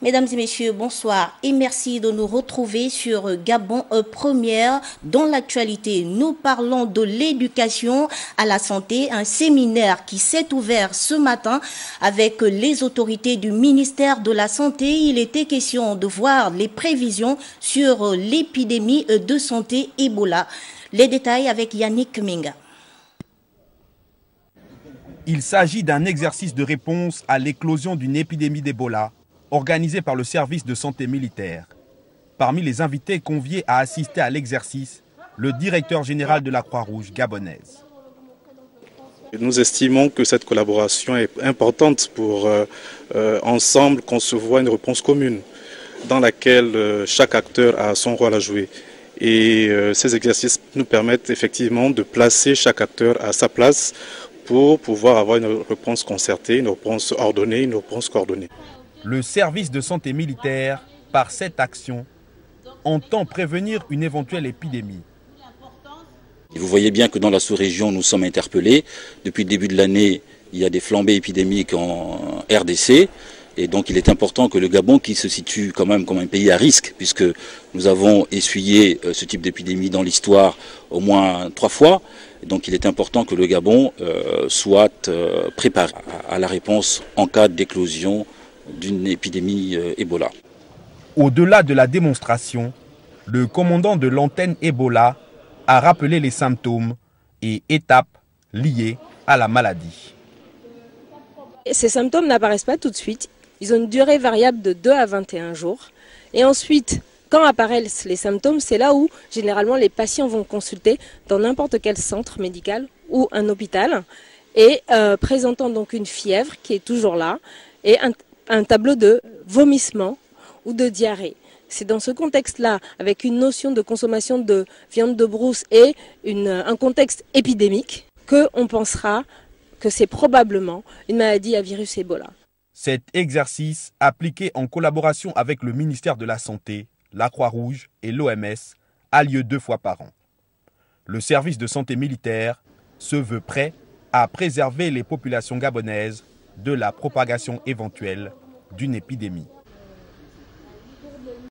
Mesdames et messieurs, bonsoir et merci de nous retrouver sur Gabon Première. Dans l'actualité, nous parlons de l'éducation à la santé, un séminaire qui s'est ouvert ce matin avec les autorités du ministère de la Santé. Il était question de voir les prévisions sur l'épidémie de santé Ebola. Les détails avec Yannick Minga. Il s'agit d'un exercice de réponse à l'éclosion d'une épidémie d'Ebola organisé par le service de santé militaire. Parmi les invités conviés à assister à l'exercice, le directeur général de la Croix-Rouge gabonaise. Nous estimons que cette collaboration est importante pour ensemble concevoir une réponse commune dans laquelle chaque acteur a son rôle à jouer. Et ces exercices nous permettent effectivement de placer chaque acteur à sa place pour pouvoir avoir une réponse concertée, une réponse ordonnée, une réponse coordonnée. Le service de santé militaire, par cette action, entend prévenir une éventuelle épidémie. Vous voyez bien que dans la sous-région, nous sommes interpellés. Depuis le début de l'année, il y a des flambées épidémiques en RDC. Et donc il est important que le Gabon, qui se situe quand même comme un pays à risque, puisque nous avons essuyé ce type d'épidémie dans l'histoire au moins 3 fois, donc il est important que le Gabon soit préparé à la réponse en cas d'éclosion d'une épidémie Ebola. Au-delà de la démonstration, le commandant de l'antenne Ebola a rappelé les symptômes et étapes liées à la maladie. Ces symptômes n'apparaissent pas tout de suite. Ils ont une durée variable de 2 à 21 jours. Et ensuite, quand apparaissent les symptômes, c'est là où généralement les patients vont consulter dans n'importe quel centre médical ou un hôpital et présentant donc une fièvre qui est toujours là et un tableau de vomissement ou de diarrhée. C'est dans ce contexte-là, avec une notion de consommation de viande de brousse et un contexte épidémique, qu'on pensera que c'est probablement une maladie à virus Ebola. Cet exercice, appliqué en collaboration avec le ministère de la Santé, la Croix-Rouge et l'OMS, a lieu 2 fois par an. Le service de santé militaire se veut prêt à préserver les populations gabonaises de la propagation éventuelle d'une épidémie.